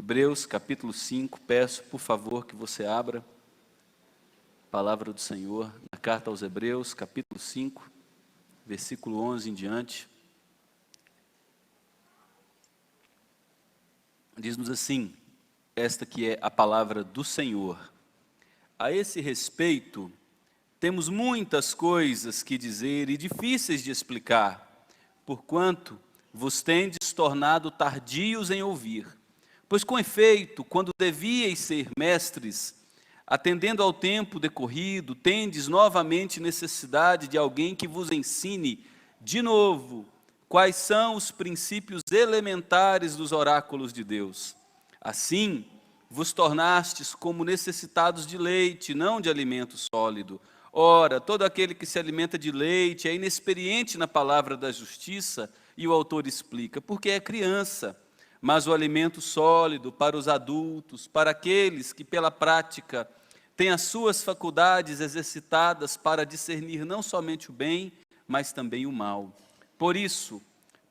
Hebreus capítulo 5, peço por favor que você abra a palavra do Senhor na carta aos Hebreus, capítulo 5, versículo 11 em diante. Diz-nos assim, esta que é a palavra do Senhor. A esse respeito, temos muitas coisas que dizer e difíceis de explicar, porquanto vos tendes tornado tardios em ouvir. Pois com efeito, quando devíeis ser mestres, atendendo ao tempo decorrido, tendes novamente necessidade de alguém que vos ensine de novo quais são os princípios elementares dos oráculos de Deus. Assim, vos tornastes como necessitados de leite, não de alimento sólido. Ora, todo aquele que se alimenta de leite é inexperiente na palavra da justiça, e o autor explica, porque é criança. Mas o alimento sólido para os adultos, para aqueles que pela prática têm as suas faculdades exercitadas para discernir não somente o bem, mas também o mal. Por isso,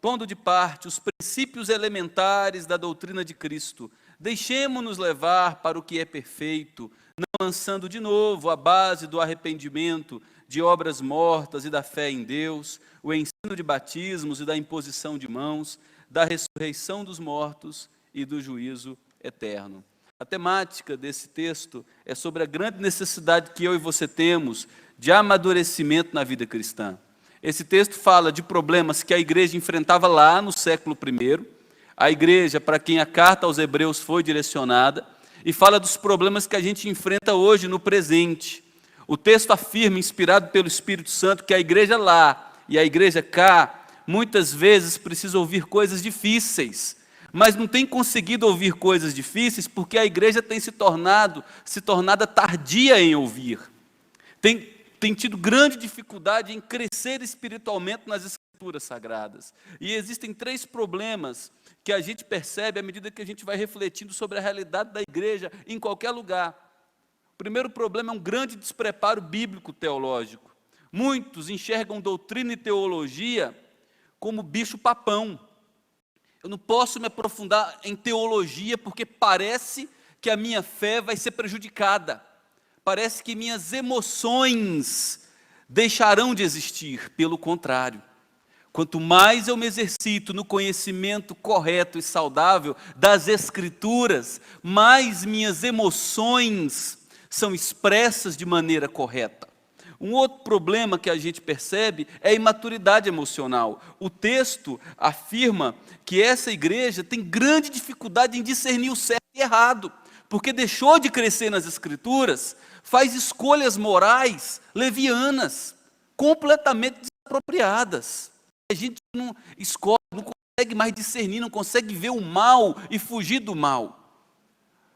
pondo de parte os princípios elementares da doutrina de Cristo, deixemo-nos levar para o que é perfeito, não lançando de novo a base do arrependimento, de obras mortas e da fé em Deus, o ensino de batismos e da imposição de mãos, da ressurreição dos mortos e do juízo eterno. A temática desse texto é sobre a grande necessidade que eu e você temos de amadurecimento na vida cristã. Esse texto fala de problemas que a igreja enfrentava lá no século I, a igreja para quem a carta aos Hebreus foi direcionada, e fala dos problemas que a gente enfrenta hoje no presente. O texto afirma, inspirado pelo Espírito Santo, que a igreja lá e a igreja cá, muitas vezes precisa ouvir coisas difíceis, mas não tem conseguido ouvir coisas difíceis porque a igreja tem se tornada tardia em ouvir. Tem tido grande dificuldade em crescer espiritualmente nas Escrituras Sagradas. E existem 3 problemas que a gente percebe à medida que a gente vai refletindo sobre a realidade da igreja em qualquer lugar. O primeiro problema é um grande despreparo bíblico teológico. Muitos enxergam doutrina e teologia como bicho-papão. Eu não posso me aprofundar em teologia porque parece que a minha fé vai ser prejudicada. Parece que minhas emoções deixarão de existir. Pelo contrário, quanto mais eu me exercito no conhecimento correto e saudável das Escrituras, mais minhas emoções são expressas de maneira correta. Um outro problema que a gente percebe é a imaturidade emocional. O texto afirma que essa igreja tem grande dificuldade em discernir o certo e errado, porque deixou de crescer nas Escrituras, faz escolhas morais levianas, completamente desapropriadas. A gente não escolhe, não consegue mais discernir, não consegue ver o mal e fugir do mal.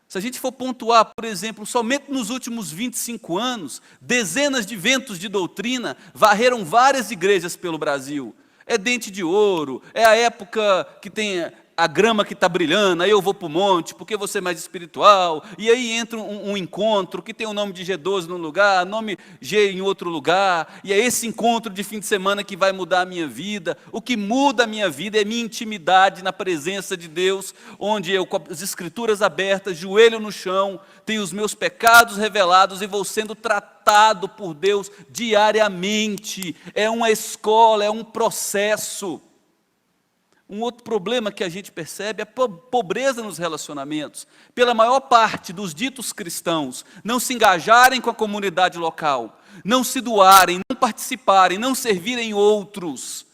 Se a gente for pontuar, por exemplo, somente nos últimos 25 anos, dezenas de ventos de doutrina varreram várias igrejas pelo Brasil. É dente de ouro, é a época que tem a grama que está brilhando, aí eu vou para o monte, porque você é mais espiritual, e aí entra um encontro que tem o nome de G12 num lugar, nome G em outro lugar, e é esse encontro de fim de semana que vai mudar a minha vida. O que muda a minha vida é minha intimidade na presença de Deus, onde eu, com as Escrituras abertas, joelho no chão, tenho os meus pecados revelados e vou sendo tratado por Deus diariamente. É uma escola, é um processo. Um outro problema que a gente percebe é a pobreza nos relacionamentos. Pela maior parte dos ditos cristãos, não se engajarem com a comunidade local, não se doarem, não participarem, não servirem outros.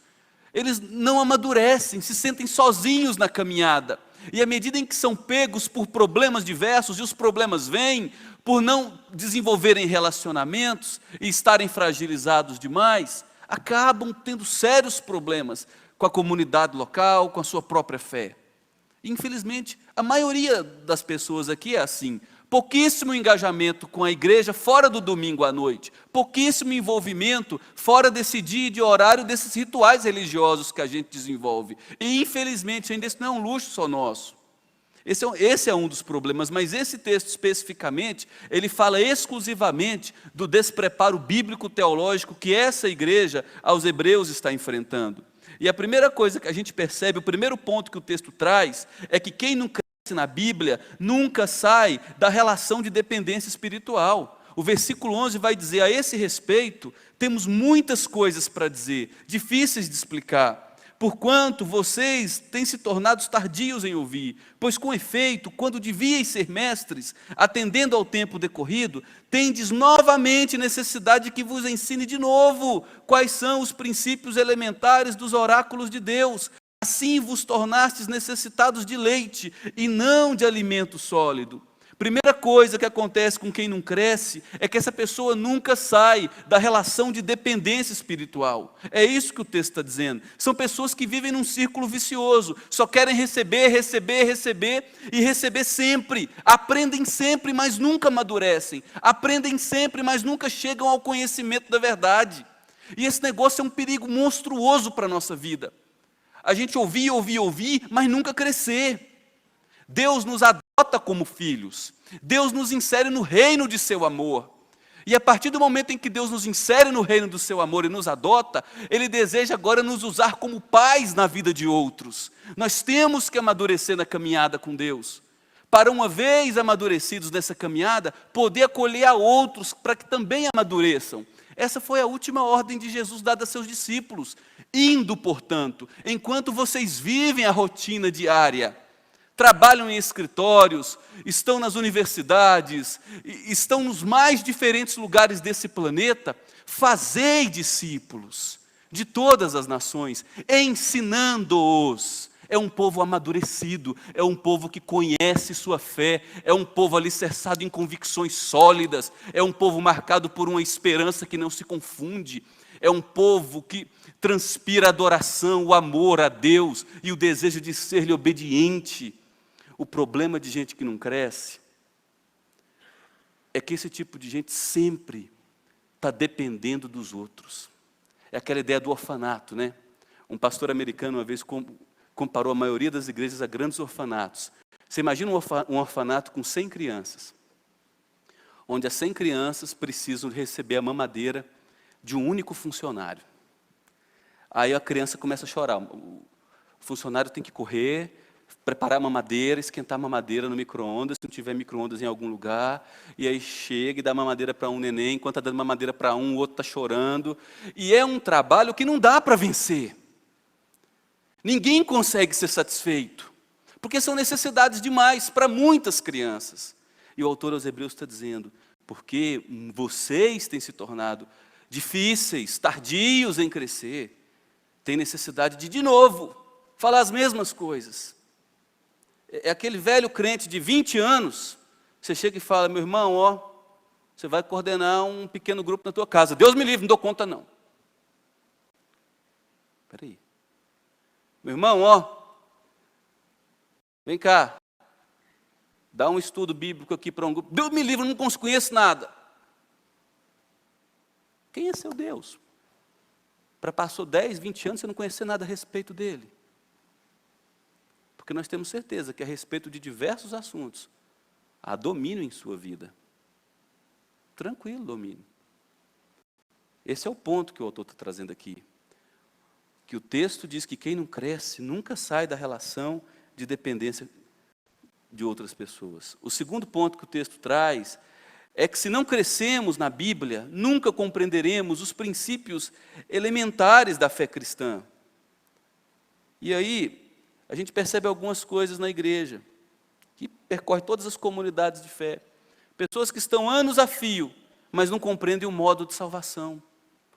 Eles não amadurecem, se sentem sozinhos na caminhada. E à medida em que são pegos por problemas diversos, e os problemas vêm por não desenvolverem relacionamentos e estarem fragilizados demais, acabam tendo sérios problemas com a comunidade local, com a sua própria fé. Infelizmente, a maioria das pessoas aqui é assim. Pouquíssimo engajamento com a igreja fora do domingo à noite. Pouquíssimo envolvimento fora desse dia e de horário desses rituais religiosos que a gente desenvolve. E infelizmente, ainda isso não é um luxo só nosso. Esse é um dos problemas, mas esse texto especificamente, ele fala exclusivamente do despreparo bíblico-teológico que essa igreja aos Hebreus está enfrentando. E a primeira coisa que a gente percebe, o primeiro ponto que o texto traz, é que quem não crê na Bíblia nunca sai da relação de dependência espiritual. O versículo 11 vai dizer: a esse respeito, temos muitas coisas para dizer, difíceis de explicar, porquanto vocês têm se tornado tardios em ouvir, pois com efeito, quando devíeis ser mestres, atendendo ao tempo decorrido, tendes novamente necessidade de que vos ensine de novo quais são os princípios elementares dos oráculos de Deus. Assim vos tornastes necessitados de leite e não de alimento sólido. Primeira coisa que acontece com quem não cresce é que essa pessoa nunca sai da relação de dependência espiritual. É isso que o texto está dizendo. São pessoas que vivem num círculo vicioso, só querem receber, receber, receber e receber sempre. Aprendem sempre, mas nunca amadurecem. Aprendem sempre, mas nunca chegam ao conhecimento da verdade. E esse negócio é um perigo monstruoso para a nossa vida. A gente ouvir, mas nunca crescer. Deus nos adota como filhos. Deus nos insere no reino de seu amor. E a partir do momento em que Deus nos insere no reino do seu amor e nos adota, Ele deseja agora nos usar como pais na vida de outros. Nós temos que amadurecer na caminhada com Deus, para uma vez amadurecidos nessa caminhada, poder acolher a outros para que também amadureçam. Essa foi a última ordem de Jesus dada a seus discípulos. Indo, portanto, enquanto vocês vivem a rotina diária, trabalham em escritórios, estão nas universidades, estão nos mais diferentes lugares desse planeta, fazei discípulos de todas as nações, ensinando-os. É um povo amadurecido, é um povo que conhece sua fé, é um povo alicerçado em convicções sólidas, é um povo marcado por uma esperança que não se confunde, é um povo que transpira a adoração, o amor a Deus e o desejo de ser-lhe obediente. O problema de gente que não cresce é que esse tipo de gente sempre está dependendo dos outros. É aquela ideia do orfanato, né? Um pastor americano uma vez comparou a maioria das igrejas a grandes orfanatos. Você imagina um orfanato com 100 crianças, onde as 100 crianças precisam receber a mamadeira de um único funcionário. Aí a criança começa a chorar. O funcionário tem que correr, preparar a mamadeira, esquentar a mamadeira no micro-ondas, se não tiver micro-ondas em algum lugar, e aí chega e dá mamadeira para um neném, enquanto está dando mamadeira para um, o outro está chorando. E é um trabalho que não dá para vencer. Ninguém consegue ser satisfeito, porque são necessidades demais para muitas crianças. E o autor aos Hebreus está dizendo, porque vocês têm se tornado difíceis, tardios em crescer, têm necessidade de novo, falar as mesmas coisas. É aquele velho crente de 20 anos, você chega e fala, meu irmão, ó, você vai coordenar um pequeno grupo na tua casa. Deus me livre, não dou conta não. Espera aí. Meu irmão, ó, vem cá, dá um estudo bíblico aqui para um grupo. Deus me livre, eu não conheço nada. Quem é seu Deus? Para passou 10, 20 anos você não conhecer nada a respeito dele. Porque nós temos certeza que a respeito de diversos assuntos, há domínio em sua vida. Tranquilo domínio. Esse é o ponto que o autor está trazendo aqui. Que o texto diz que quem não cresce nunca sai da relação de dependência de outras pessoas. O segundo ponto que o texto traz é que se não crescemos na Bíblia, nunca compreenderemos os princípios elementares da fé cristã. E aí, a gente percebe algumas coisas na igreja, que percorre todas as comunidades de fé. Pessoas que estão anos a fio, mas não compreendem o modo de salvação.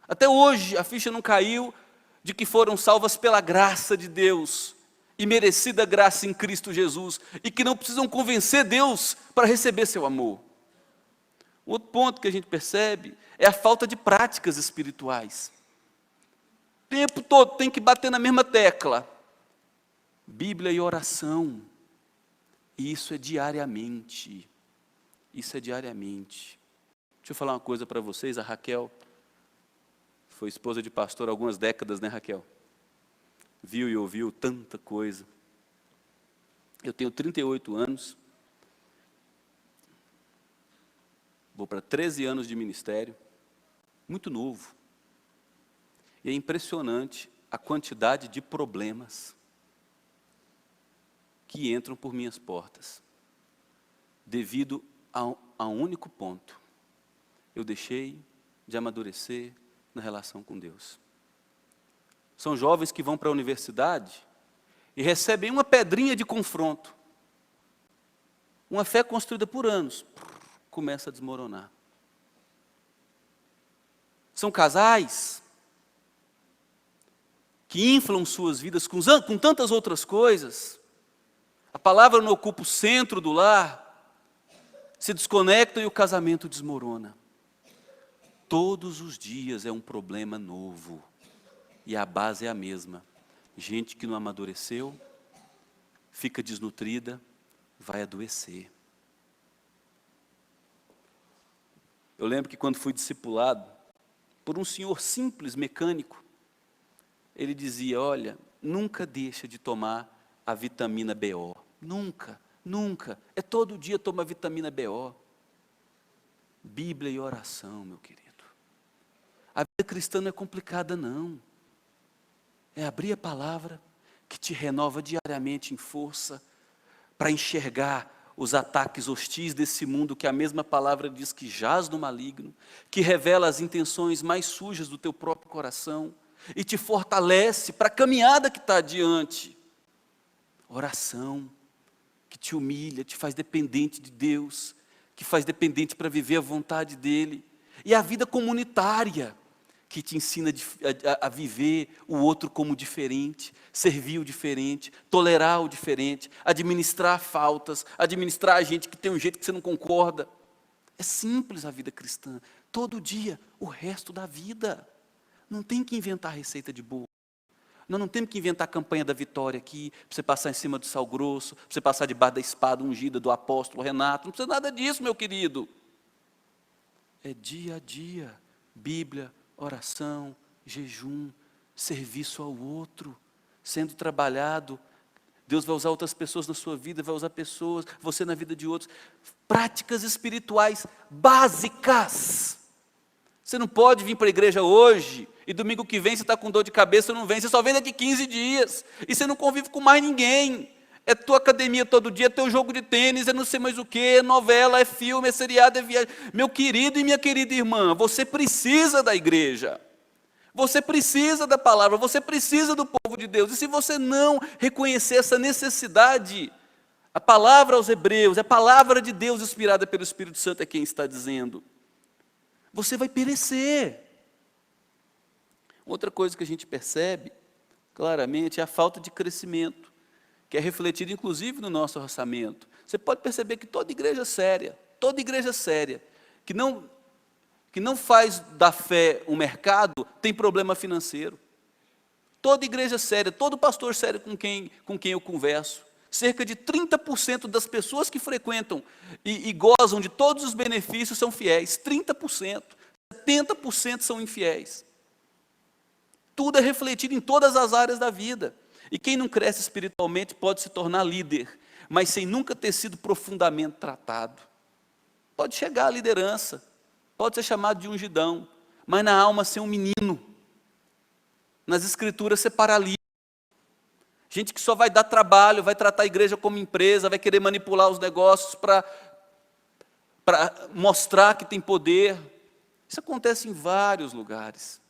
Até hoje, a ficha não caiu de que foram salvas pela graça de Deus, e merecida graça em Cristo Jesus, e que não precisam convencer Deus para receber seu amor. Outro ponto que a gente percebe é a falta de práticas espirituais. O tempo todo tem que bater na mesma tecla. Bíblia e oração. E isso é diariamente. Isso é diariamente. Deixa eu falar uma coisa para vocês. A Raquel foi esposa de pastor há algumas décadas, né, Raquel? Viu e ouviu tanta coisa. Eu tenho 38 anos. Vou para 13 anos de ministério. Muito novo. E é impressionante a quantidade de problemas que entram por minhas portas, devido a um único ponto: eu deixei de amadurecer na relação com Deus. São jovens que vão para a universidade e recebem uma pedrinha de confronto. Uma fé construída por anos começa a desmoronar. São casais que inflam suas vidas com tantas outras coisas. A palavra não ocupa o centro do lar, se desconectam e o casamento desmorona. Todos os dias é um problema novo. E a base é a mesma. Gente que não amadureceu, fica desnutrida, vai adoecer. Eu lembro que quando fui discipulado por um senhor simples, mecânico, ele dizia: olha, nunca deixa de tomar a vitamina BO. Nunca, nunca. É todo dia tomar vitamina BO. Bíblia e oração, meu querido. A vida cristã não é complicada, não. É abrir a palavra que te renova diariamente em força para enxergar os ataques hostis desse mundo que a mesma palavra diz que jaz no maligno, que revela as intenções mais sujas do teu próprio coração e te fortalece para a caminhada que está adiante. Oração que te humilha, te faz dependente de Deus, que faz dependente para viver a vontade dEle. E a vida comunitária, que te ensina a viver o outro como diferente, servir o diferente, tolerar o diferente, administrar faltas, administrar a gente que tem um jeito que você não concorda. É simples a vida cristã, todo dia, o resto da vida. Não tem que inventar receita de bolo. Nós não temos que inventar a campanha da vitória aqui, para você passar em cima do sal grosso, para você passar debaixo da espada ungida do apóstolo Renato. Não precisa nada disso, meu querido. É dia a dia, Bíblia, oração, jejum, serviço ao outro, sendo trabalhado. Deus vai usar outras pessoas na sua vida, vai usar pessoas, você na vida de outros. Práticas espirituais básicas. Você não pode vir para a igreja hoje e domingo que vem você está com dor de cabeça, não vem, você só vem daqui 15 dias e você não convive com mais ninguém. É tua academia todo dia, é teu jogo de tênis, é não sei mais o que, é novela, é filme, é seriado, é viagem. Meu querido e minha querida irmã, você precisa da igreja. Você precisa da palavra, você precisa do povo de Deus. E se você não reconhecer essa necessidade, a palavra aos Hebreus, a palavra de Deus inspirada pelo Espírito Santo é quem está dizendo, você vai perecer. Outra coisa que a gente percebe claramente é a falta de crescimento, que é refletido inclusive no nosso orçamento. Você pode perceber que toda igreja séria, que não faz da fé um mercado, tem problema financeiro. Toda igreja séria, todo pastor sério com quem eu converso, cerca de 30% das pessoas que frequentam e gozam de todos os benefícios são fiéis. 30%, 70% são infiéis. Tudo é refletido em todas as áreas da vida. E quem não cresce espiritualmente pode se tornar líder, mas sem nunca ter sido profundamente tratado. Pode chegar à liderança, pode ser chamado de ungidão, mas na alma ser um menino. Nas escrituras ser paralítico. Gente que só vai dar trabalho, vai tratar a igreja como empresa, vai querer manipular os negócios para mostrar que tem poder. Isso acontece em vários lugares.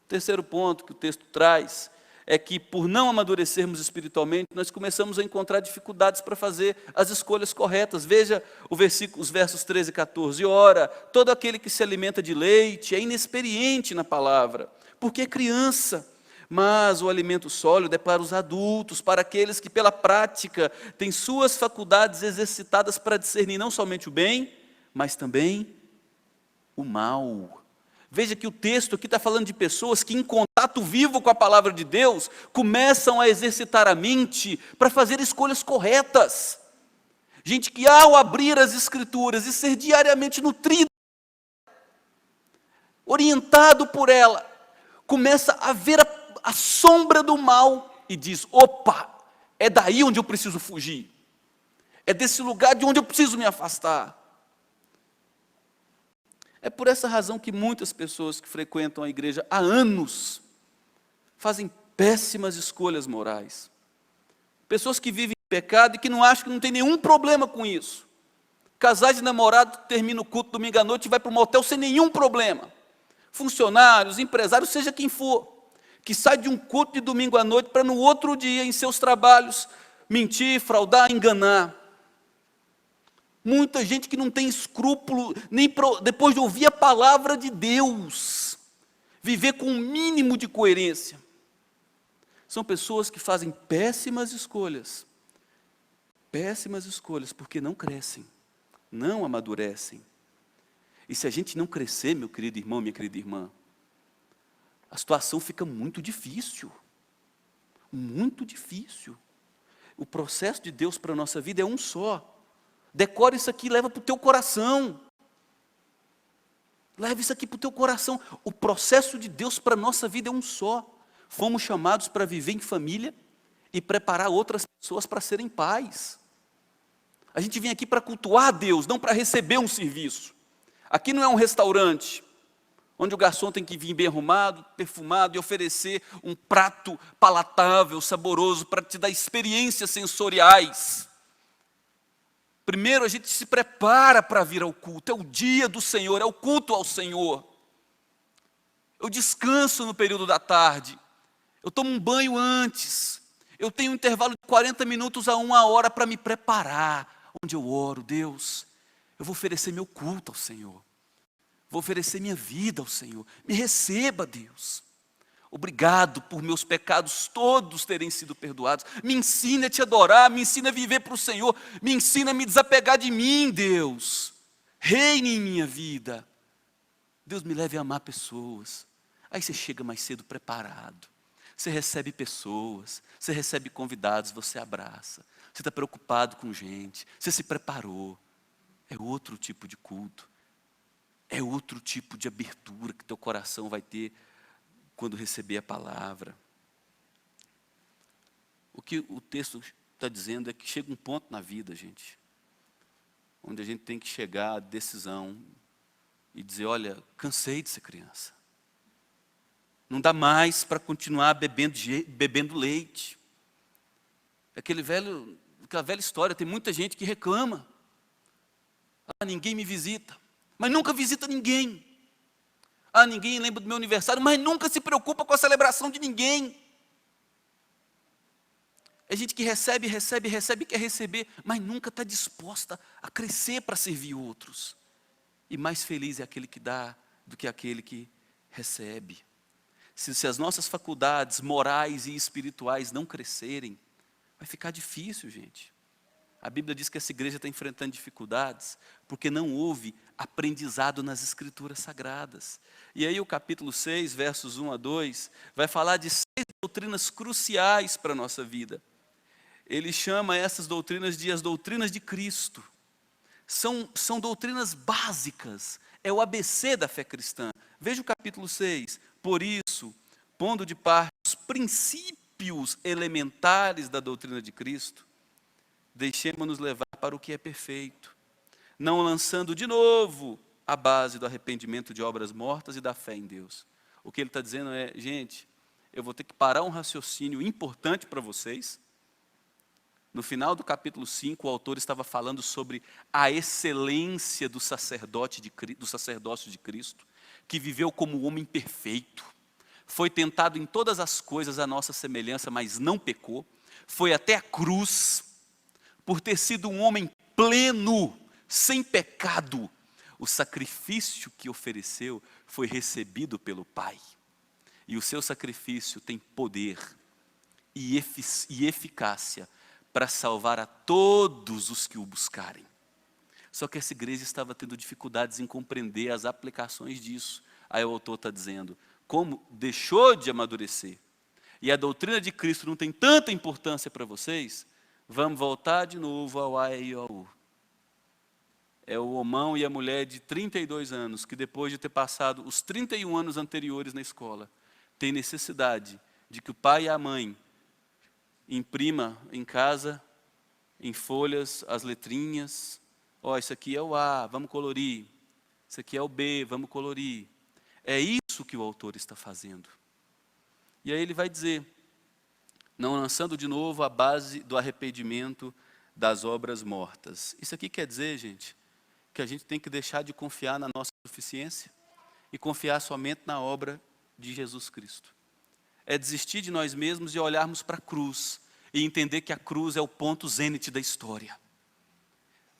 O terceiro ponto que o texto traz é que, por não amadurecermos espiritualmente, nós começamos a encontrar dificuldades para fazer as escolhas corretas. Veja os versos 13 e 14. Ora, todo aquele que se alimenta de leite é inexperiente na palavra, porque é criança. Mas o alimento sólido é para os adultos, para aqueles que pela prática têm suas faculdades exercitadas para discernir não somente o bem, mas também o mal. Veja que o texto aqui está falando de pessoas que em contato vivo com a palavra de Deus, começam a exercitar a mente para fazer escolhas corretas. Gente que ao abrir as escrituras e ser diariamente nutrido, orientado por ela, começa a ver a sombra do mal e diz: opa, é daí onde eu preciso fugir. É desse lugar de onde eu preciso me afastar. É por essa razão que muitas pessoas que frequentam a igreja há anos fazem péssimas escolhas morais. Pessoas que vivem pecado e que não acham que não tem nenhum problema com isso. Casais de namorado termina o culto domingo à noite e vai para o motel sem nenhum problema. Funcionários, empresários, seja quem for, que sai de um culto de domingo à noite para no outro dia, em seus trabalhos, mentir, fraudar, enganar. Muita gente que não tem escrúpulo, depois de ouvir a palavra de Deus, viver com um mínimo de coerência. São pessoas que fazem péssimas escolhas, porque não crescem, não amadurecem. E se a gente não crescer, meu querido irmão, minha querida irmã, a situação fica muito difícil. Muito difícil. O processo de Deus para a nossa vida é um só. Decore isso aqui, leva para o teu coração. Leva isso aqui para o teu coração. O processo de Deus para a nossa vida é um só. Fomos chamados para viver em família e preparar outras pessoas para serem pais. A gente vem aqui para cultuar a Deus, não para receber um serviço. Aqui não é um restaurante, onde o garçom tem que vir bem arrumado, perfumado e oferecer um prato palatável, saboroso, para te dar experiências sensoriais. Primeiro a gente se prepara para vir ao culto, é o dia do Senhor, é o culto ao Senhor. Eu descanso no período da tarde, eu tomo um banho antes, eu tenho um intervalo de 40 minutos a 1 hora para me preparar, onde eu oro, Deus, eu vou oferecer meu culto ao Senhor. Vou oferecer minha vida ao Senhor. Me receba, Deus. Obrigado por meus pecados todos terem sido perdoados. Me ensina a te adorar, me ensina a viver para o Senhor. Me ensina a me desapegar de mim, Deus. Reine em minha vida. Deus, me leve a amar pessoas. Aí você chega mais cedo preparado. Você recebe pessoas, você recebe convidados, você abraça. Você está preocupado com gente, você se preparou. É outro tipo de culto. É outro tipo de abertura que teu coração vai ter quando receber a palavra. O que o texto está dizendo é que chega um ponto na vida, gente, onde a gente tem que chegar à decisão e dizer, olha, cansei de ser criança. Não dá mais para continuar bebendo leite. Aquela velha história, tem muita gente que reclama. Ah, ninguém me visita. Mas nunca visita ninguém. Ah, ninguém lembra do meu aniversário, mas nunca se preocupa com a celebração de ninguém. É gente que recebe, quer receber, mas nunca está disposta a crescer para servir outros. E mais feliz é aquele que dá do que aquele que recebe. Se as nossas faculdades morais e espirituais não crescerem, vai ficar difícil, gente. A Bíblia diz que essa igreja está enfrentando dificuldades porque não houve aprendizado nas Escrituras Sagradas. E aí o capítulo 6, versos 1 a 2, vai falar de 6 doutrinas cruciais para a nossa vida. Ele chama essas doutrinas de as doutrinas de Cristo. São doutrinas básicas, é o ABC da fé cristã. Veja o capítulo 6. Por isso, pondo de parte os princípios elementares da doutrina de Cristo, deixemos-nos levar para o que é perfeito, não lançando de novo a base do arrependimento de obras mortas e da fé em Deus. O que ele está dizendo é, gente, eu vou ter que parar um raciocínio importante para vocês. No final do capítulo 5, o autor estava falando sobre a excelência do sacerdócio de Cristo, que viveu como homem perfeito, foi tentado em todas as coisas à nossa semelhança, mas não pecou, foi até a cruz. Por ter sido um homem pleno, sem pecado, o sacrifício que ofereceu foi recebido pelo Pai. E o seu sacrifício tem poder e eficácia para salvar a todos os que o buscarem. Só que essa igreja estava tendo dificuldades em compreender as aplicações disso. Aí o autor está dizendo, como deixou de amadurecer, e a doutrina de Cristo não tem tanta importância para vocês, vamos voltar de novo ao A, E, I, O, U. É o homão e a mulher de 32 anos, que depois de ter passado os 31 anos anteriores na escola, tem necessidade de que o pai e a mãe imprima em casa, em folhas, as letrinhas. Ó, isso aqui é o A, vamos colorir. Isso aqui é o B, vamos colorir. É isso que o autor está fazendo. E aí ele vai dizer, não lançando de novo a base do arrependimento das obras mortas. Isso aqui quer dizer, gente, que a gente tem que deixar de confiar na nossa suficiência e confiar somente na obra de Jesus Cristo. É desistir de nós mesmos e olharmos para a cruz e entender que a cruz é o ponto zênite da história.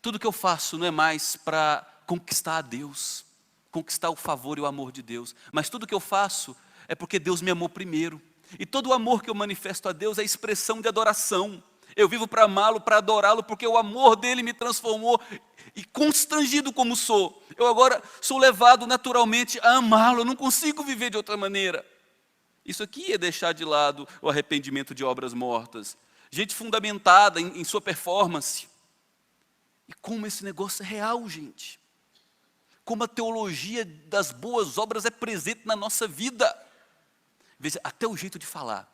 Tudo que eu faço não é mais para conquistar a Deus, conquistar o favor e o amor de Deus, mas tudo que eu faço é porque Deus me amou primeiro. E todo o amor que eu manifesto a Deus é expressão de adoração. Eu vivo para amá-lo, para adorá-lo, porque o amor dele me transformou. E constrangido como sou, eu agora sou levado naturalmente a amá-lo. Eu não consigo viver de outra maneira. Isso aqui é deixar de lado o arrependimento de obras mortas. Gente fundamentada em sua performance. E como esse negócio é real, gente. Como a teologia das boas obras é presente na nossa vida. Veja, até o jeito de falar.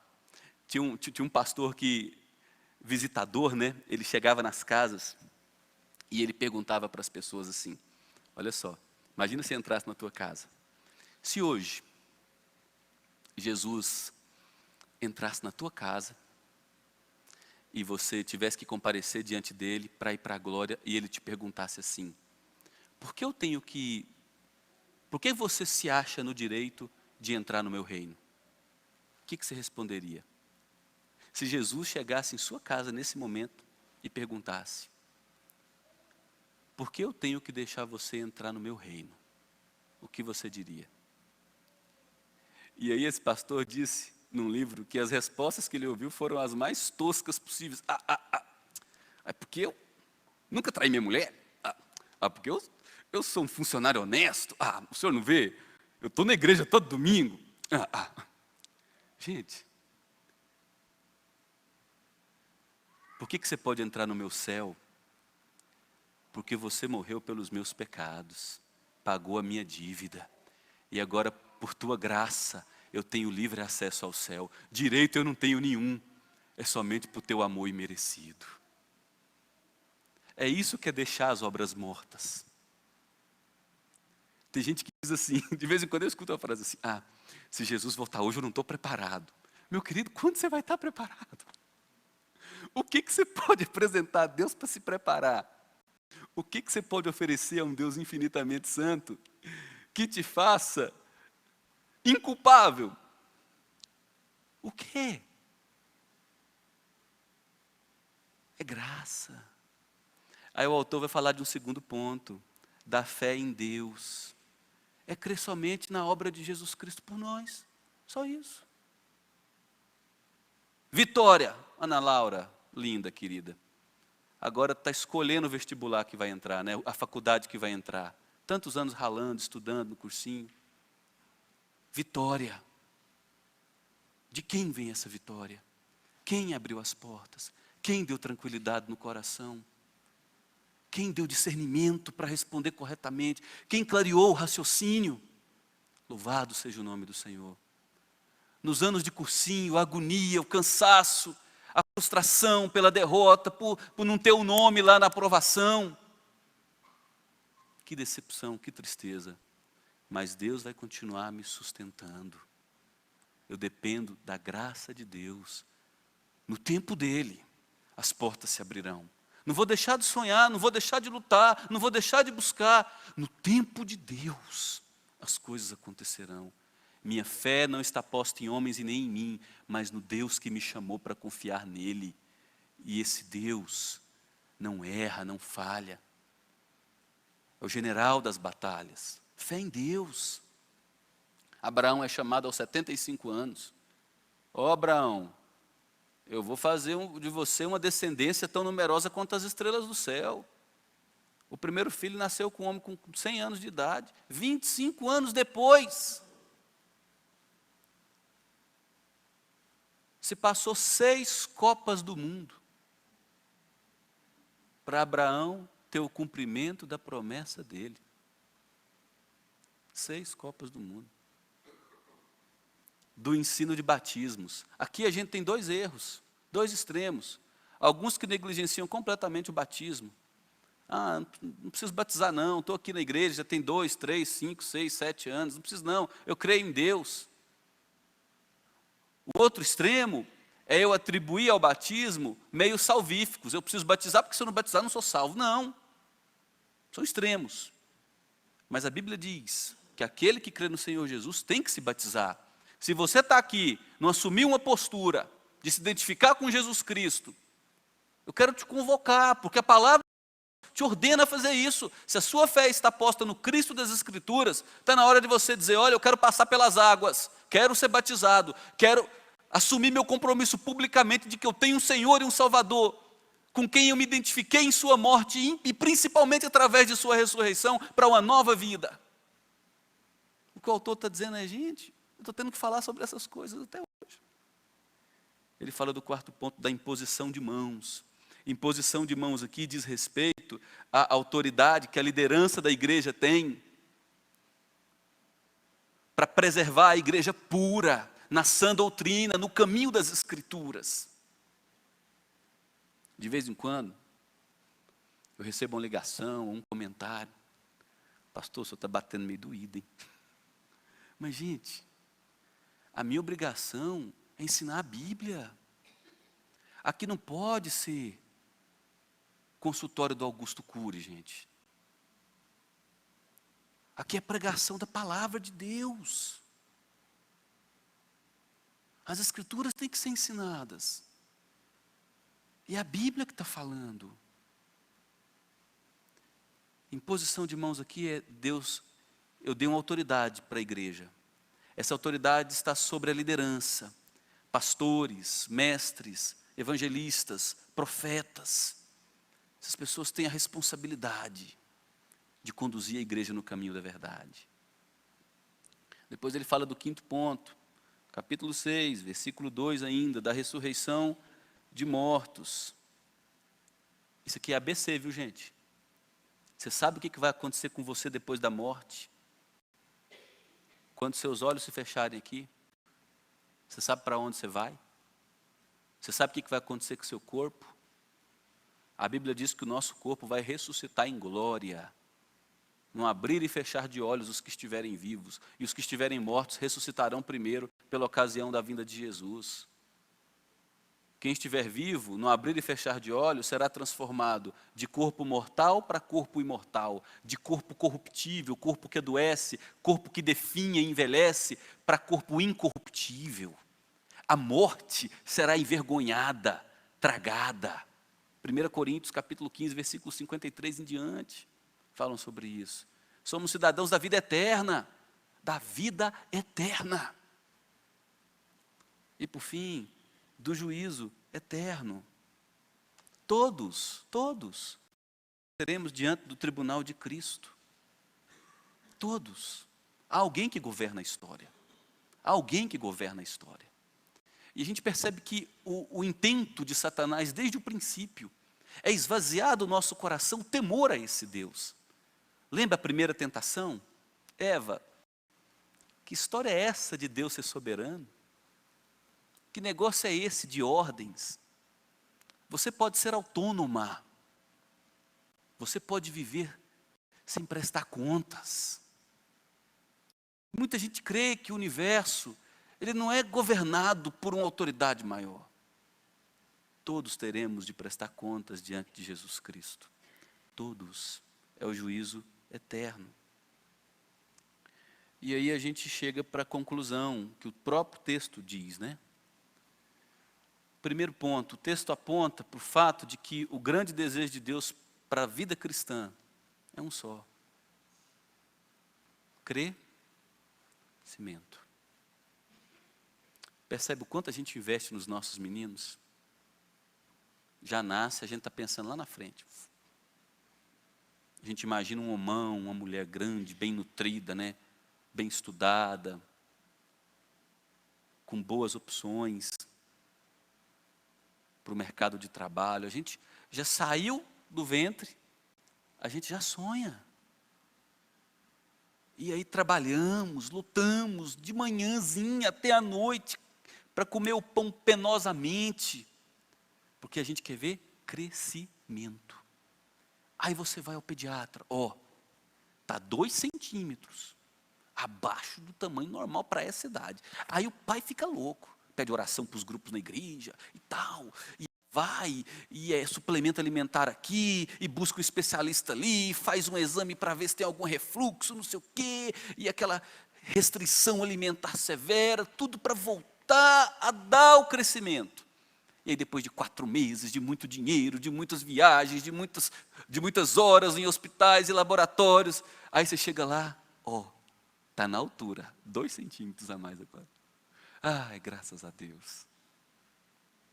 Tinha um pastor visitador, né? Ele chegava nas casas e ele perguntava para as pessoas assim, olha só, imagina se entrasse na tua casa. Se hoje Jesus entrasse na tua casa e você tivesse que comparecer diante dele para ir para a glória e ele te perguntasse assim, por que você se acha no direito de entrar no meu reino? O que você responderia? Se Jesus chegasse em sua casa nesse momento e perguntasse, por que eu tenho que deixar você entrar no meu reino? O que você diria? E aí esse pastor disse num livro que as respostas que ele ouviu foram as mais toscas possíveis. É porque eu nunca traí minha mulher? Porque eu sou um funcionário honesto? O senhor não vê? Eu estou na igreja todo domingo. Gente, por que você pode entrar no meu céu? Porque você morreu pelos meus pecados, pagou a minha dívida, e agora, por tua graça, eu tenho livre acesso ao céu. Direito eu não tenho nenhum, é somente por teu amor imerecido. É isso que é deixar as obras mortas. Tem gente que diz assim, de vez em quando eu escuto uma frase assim, se Jesus voltar hoje eu não estou preparado. Meu querido, quando você vai estar preparado? O que você pode apresentar a Deus para se preparar? O que você pode oferecer a um Deus infinitamente santo que te faça inculpável? O quê? É graça. Aí o autor vai falar de um segundo ponto, da fé em Deus. É crer somente na obra de Jesus Cristo por nós. Só isso. Vitória, Ana Laura, linda, querida. Agora está escolhendo o vestibular que vai entrar, né? A faculdade que vai entrar. Tantos anos ralando, estudando no cursinho. Vitória. De quem vem essa vitória? Quem abriu as portas? Quem deu tranquilidade no coração? Quem deu discernimento para responder corretamente? Quem clareou o raciocínio? Louvado seja o nome do Senhor. Nos anos de cursinho, a agonia, o cansaço, a frustração pela derrota, por não ter o nome lá na aprovação. Que decepção, que tristeza. Mas Deus vai continuar me sustentando. Eu dependo da graça de Deus. No tempo dEle, as portas se abrirão. Não vou deixar de sonhar, não vou deixar de lutar, não vou deixar de buscar. No tempo de Deus, as coisas acontecerão. Minha fé não está posta em homens e nem em mim, mas no Deus que me chamou para confiar nele. E esse Deus não erra, não falha. É o general das batalhas. Fé em Deus. Abraão é chamado aos 75 anos. Abraão, eu vou fazer de você uma descendência tão numerosa quanto as estrelas do céu. O primeiro filho nasceu com um homem com 100 anos de idade. 25 anos depois, se passou 6 copas do mundo para Abraão ter o cumprimento da promessa dele. 6 copas do mundo. Do ensino de batismos. Aqui a gente tem 2 erros, 2 extremos. Alguns que negligenciam completamente o batismo. Não preciso batizar não, estou aqui na igreja, já tem 2, 3, 5, 6, 7 anos, não preciso não, eu creio em Deus. O outro extremo é eu atribuir ao batismo meios salvíficos. Eu preciso batizar porque se eu não batizar eu não sou salvo. Não, são extremos. Mas a Bíblia diz que aquele que crê no Senhor Jesus tem que se batizar. Se você está aqui, não assumir uma postura de se identificar com Jesus Cristo, eu quero te convocar, porque a palavra te ordena a fazer isso. Se a sua fé está posta no Cristo das Escrituras, está na hora de você dizer, olha, eu quero passar pelas águas, quero ser batizado, quero assumir meu compromisso publicamente de que eu tenho um Senhor e um Salvador, com quem eu me identifiquei em sua morte e principalmente através de sua ressurreição para uma nova vida. O que o autor está dizendo é, gente, eu estou tendo que falar sobre essas coisas até hoje. Ele fala do quarto ponto, da imposição de mãos. Imposição de mãos aqui diz respeito à autoridade que a liderança da igreja tem para preservar a igreja pura, na sã doutrina, no caminho das Escrituras. De vez em quando, eu recebo uma ligação, um comentário. Pastor, o senhor está batendo meio doído, hein? Mas, gente, a minha obrigação é ensinar a Bíblia. Aqui não pode ser consultório do Augusto Cury, gente. Aqui é pregação da palavra de Deus. As Escrituras têm que ser ensinadas. E é a Bíblia que está falando. Imposição de mãos aqui é Deus, eu dei uma autoridade para a igreja. Essa autoridade está sobre a liderança, pastores, mestres, evangelistas, profetas. Essas pessoas têm a responsabilidade de conduzir a igreja no caminho da verdade. Depois ele fala do quinto ponto, capítulo 6, versículo 2 ainda, da ressurreição de mortos. Isso aqui é ABC, viu, gente? Você sabe o que vai acontecer com você depois da morte? Quando seus olhos se fecharem aqui, você sabe para onde você vai? Você sabe o que vai acontecer com o seu corpo? A Bíblia diz que o nosso corpo vai ressuscitar em glória. Não abrir e fechar de olhos os que estiverem vivos, e os que estiverem mortos ressuscitarão primeiro pela ocasião da vinda de Jesus. Quem estiver vivo, no abrir e fechar de olhos, será transformado de corpo mortal para corpo imortal, de corpo corruptível, corpo que adoece, corpo que definha e envelhece, para corpo incorruptível. A morte será envergonhada, tragada. 1 Coríntios capítulo 15, versículo 53 em diante, falam sobre isso. Somos cidadãos da vida eterna, da vida eterna. E por fim, do juízo eterno. Todos seremos diante do tribunal de Cristo. Todos. Há alguém que governa a história. Há alguém que governa a história. E a gente percebe que o intento de Satanás, desde o princípio, é esvaziar do nosso coração o temor a esse Deus. Lembra a primeira tentação? Eva, que história é essa de Deus ser soberano? Que negócio é esse de ordens? Você pode ser autônoma. Você pode viver sem prestar contas. Muita gente crê que o universo, ele não é governado por uma autoridade maior. Todos teremos de prestar contas diante de Jesus Cristo. Todos. É o juízo eterno. E aí a gente chega para a conclusão que o próprio texto diz, né? Primeiro ponto, o texto aponta para o fato de que o grande desejo de Deus para a vida cristã é um só. Crescimento. Percebe o quanto a gente investe nos nossos meninos? Já nasce, a gente está pensando lá na frente. A gente imagina um homão, uma mulher grande, bem nutrida, né? Bem estudada, com boas opções para o mercado de trabalho. A gente já saiu do ventre, a gente já sonha. E aí trabalhamos, lutamos de manhãzinha até a noite para comer o pão penosamente, porque a gente quer ver crescimento. Aí você vai ao pediatra, está 2 centímetros abaixo do tamanho normal para essa idade. Aí o pai fica louco, pede oração para os grupos na igreja e tal, e vai, e é suplemento alimentar aqui, e busca um especialista ali, faz um exame para ver se tem algum refluxo, não sei o quê, e aquela restrição alimentar severa, tudo para voltar a dar o crescimento. E aí depois de 4 meses, de muito dinheiro, de muitas viagens, de muitas horas em hospitais e laboratórios, aí você chega lá, está na altura, 2 centímetros a mais agora. Ai, graças a Deus.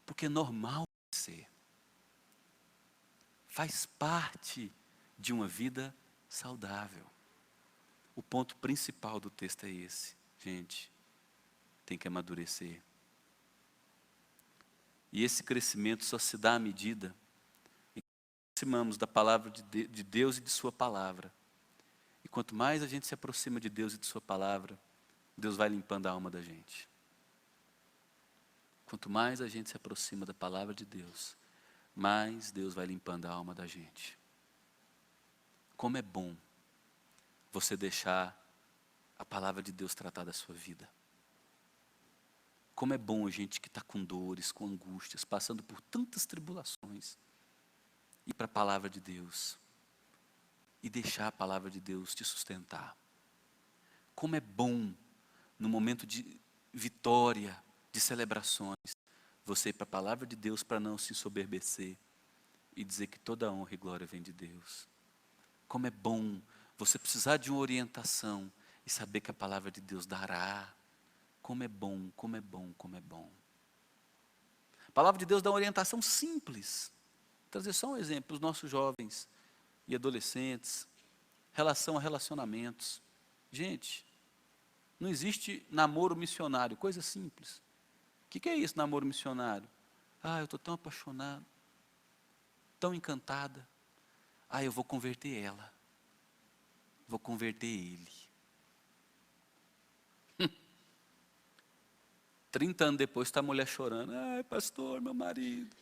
Porque é normal ser. Faz parte de uma vida saudável. O ponto principal do texto é esse. Gente, tem que amadurecer. E esse crescimento só se dá à medida em que nos aproximamos da palavra de Deus e de sua palavra. E quanto mais a gente se aproxima de Deus e de sua palavra, Deus vai limpando a alma da gente. Quanto mais a gente se aproxima da palavra de Deus, mais Deus vai limpando a alma da gente. Como é bom você deixar a palavra de Deus tratar da sua vida. Como é bom a gente que está com dores, com angústias, passando por tantas tribulações, ir para a palavra de Deus e deixar a palavra de Deus te sustentar. Como é bom, no momento de vitória, de celebrações, você ir para a palavra de Deus para não se ensoberbecer e dizer que toda honra e glória vem de Deus. Como é bom você precisar de uma orientação e saber que a palavra de Deus dará. Como é bom, como é bom, como é bom. A palavra de Deus dá uma orientação simples. Vou trazer só um exemplo, os nossos jovens e adolescentes, relação a relacionamentos. Gente, não existe namoro missionário, coisa simples. O que é isso, namoro missionário? Eu estou tão apaixonado, tão encantada. Eu vou converter ela. Vou converter ele. 30 anos depois está a mulher chorando. Ai, pastor, meu marido.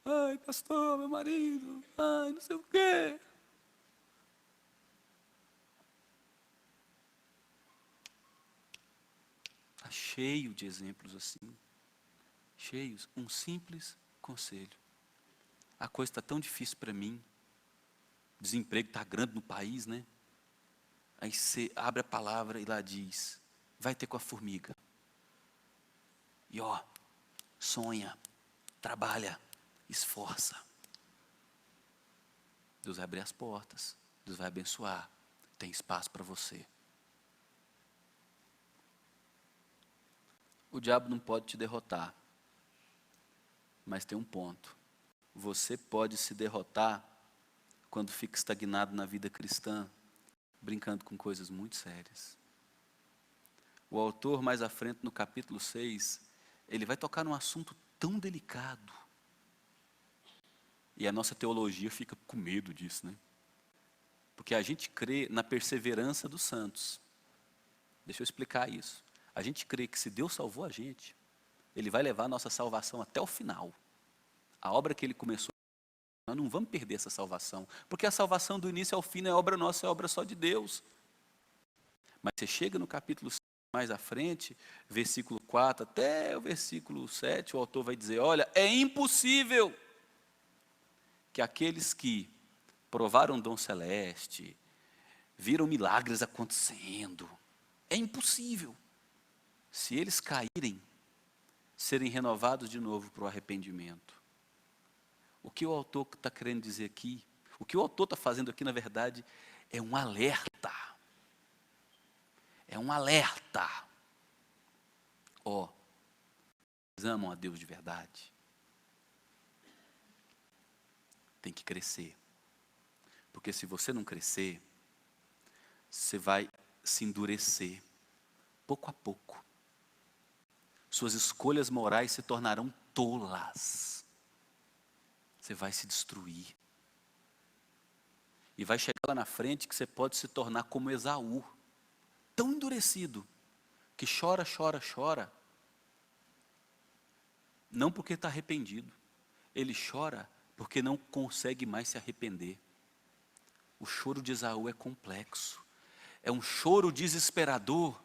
Ai, pastor, meu marido. Ai, não sei o quê. Está cheio de exemplos assim. Cheios. Um simples conselho. A coisa está tão difícil para mim. O desemprego está grande no país, né? Aí você abre a palavra e lá diz, vai ter com a formiga. E sonha, trabalha, esforça. Deus vai abrir as portas, Deus vai abençoar, tem espaço para você. O diabo não pode te derrotar, mas tem um ponto. Você pode se derrotar quando fica estagnado na vida cristã, brincando com coisas muito sérias. O autor, mais à frente, no capítulo 6, ele vai tocar num assunto tão delicado. E a nossa teologia fica com medo disso, né? Porque a gente crê na perseverança dos santos. Deixa eu explicar isso. A gente crê que se Deus salvou a gente, Ele vai levar a nossa salvação até o final. A obra que Ele começou, nós não vamos perder essa salvação. Porque a salvação do início ao fim não é obra nossa, é obra só de Deus. Mas você chega no capítulo 6, mais à frente, versículo 4 até o versículo 7, o autor vai dizer, olha, é impossível que aqueles que provaram dom celeste, viram milagres acontecendo, é impossível, se eles caírem, serem renovados de novo para o arrependimento. O que o autor está querendo dizer aqui, o que o autor está fazendo aqui, na verdade, é um alerta. É um alerta. Eles amam a Deus de verdade. Tem que crescer. Porque se você não crescer, você vai se endurecer, pouco a pouco. Suas escolhas morais se tornarão tolas. Você vai se destruir. E vai chegar lá na frente que você pode se tornar como Esaú, tão endurecido, que chora, chora, chora, não porque está arrependido, ele chora porque não consegue mais se arrepender. O choro de Esaú é complexo, é um choro desesperador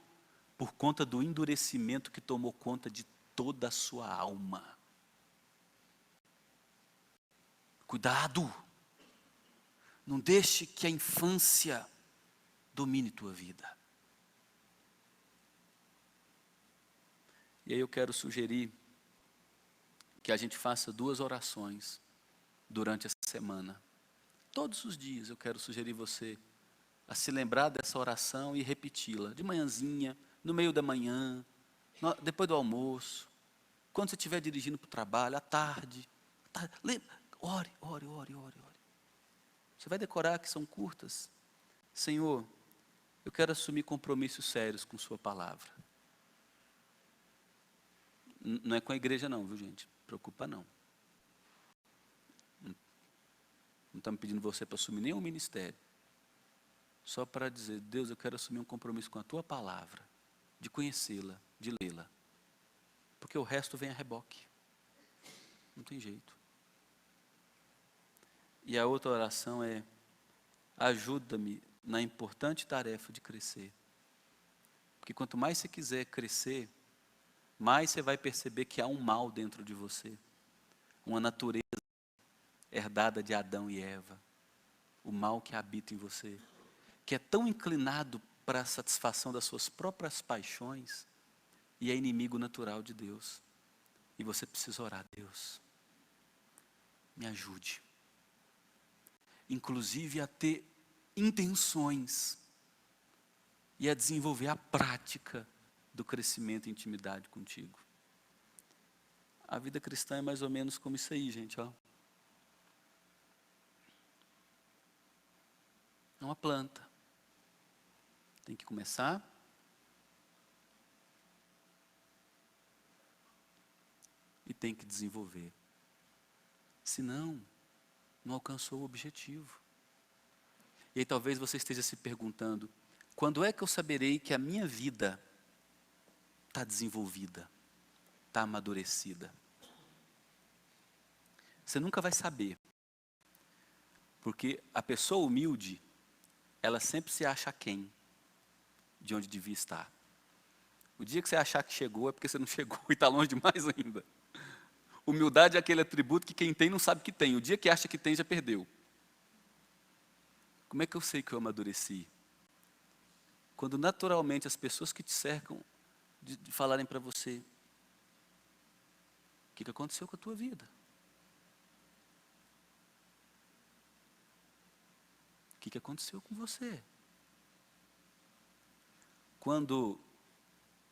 por conta do endurecimento que tomou conta de toda a sua alma. Cuidado! Não deixe que a infância domine tua vida. E aí eu quero sugerir que a gente faça 2 orações durante essa semana. Todos os dias eu quero sugerir você a se lembrar dessa oração e repeti-la. De manhãzinha, no meio da manhã, depois do almoço, quando você estiver dirigindo para o trabalho, à tarde. Ore. Você vai decorar que são curtas. Senhor, eu quero assumir compromissos sérios com sua palavra. Não é com a igreja não, viu gente? Preocupa não. Não estamos pedindo você para assumir nenhum ministério. Só para dizer, Deus, eu quero assumir um compromisso com a tua palavra, de conhecê-la, de lê-la. Porque o resto vem a reboque. Não tem jeito. E a outra oração é, ajuda-me na importante tarefa de crescer. Porque quanto mais você quiser crescer, mais você vai perceber que há um mal dentro de você. Uma natureza herdada de Adão e Eva. O mal que habita em você. Que é tão inclinado para a satisfação das suas próprias paixões e é inimigo natural de Deus. E você precisa orar, Deus, me ajude. Inclusive a ter intenções e a desenvolver a prática do crescimento e intimidade contigo. A vida cristã é mais ou menos como isso aí, gente, ó. É uma planta. Tem que começar. E tem que desenvolver. Senão, não alcançou o objetivo. E aí talvez você esteja se perguntando, quando é que eu saberei que a minha vida está desenvolvida, está amadurecida? Você nunca vai saber. Porque a pessoa humilde, ela sempre se acha aquém de onde devia estar. O dia que você achar que chegou é porque você não chegou e está longe demais ainda. Humildade é aquele atributo que quem tem não sabe que tem. O dia que acha que tem, já perdeu. Como é que eu sei que eu amadureci? Quando naturalmente as pessoas que te cercam de falarem para você, o que aconteceu com a tua vida? O que aconteceu com você? Quando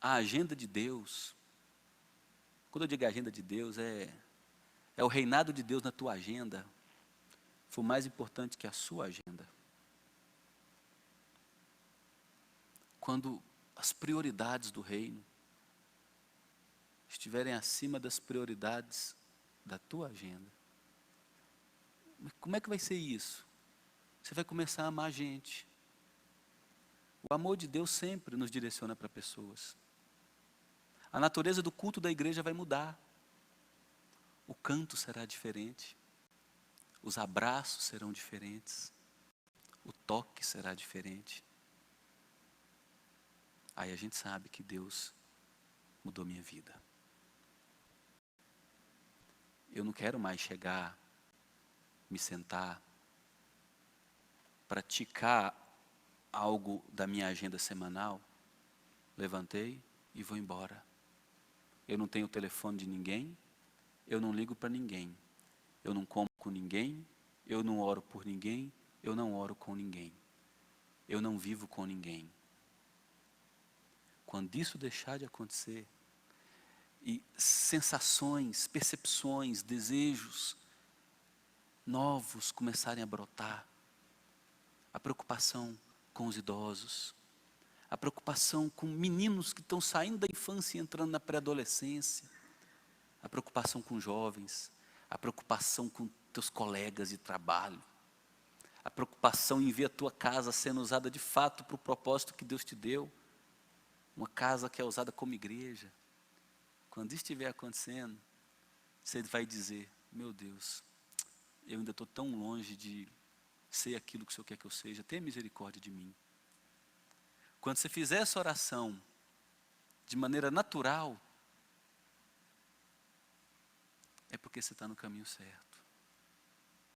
a agenda de Deus, quando eu digo agenda de Deus, é o reinado de Deus na tua agenda, foi mais importante que a sua agenda. Quando as prioridades do reino estiverem acima das prioridades da tua agenda. Como é que vai ser isso? Você vai começar a amar gente. O amor de Deus sempre nos direciona para pessoas. A natureza do culto da igreja vai mudar. O canto será diferente. Os abraços serão diferentes. O toque será diferente. Aí a gente sabe que Deus mudou minha vida. Eu não quero mais chegar, me sentar, praticar algo da minha agenda semanal. Levantei e vou embora. Eu não tenho o telefone de ninguém, eu não ligo para ninguém, eu não como com ninguém, eu não oro por ninguém, eu não oro com ninguém, eu não vivo com ninguém. Quando isso deixar de acontecer, e sensações, percepções, desejos novos começarem a brotar, a preocupação com os idosos, a preocupação com meninos que estão saindo da infância e entrando na pré-adolescência, a preocupação com jovens, a preocupação com teus colegas de trabalho, a preocupação em ver a tua casa sendo usada de fato para o propósito que Deus te deu, uma casa que é usada como igreja. Quando isso estiver acontecendo, você vai dizer, meu Deus, eu ainda estou tão longe de ser aquilo que o Senhor quer que eu seja, tenha misericórdia de mim. Quando você fizer essa oração de maneira natural, é porque você está no caminho certo.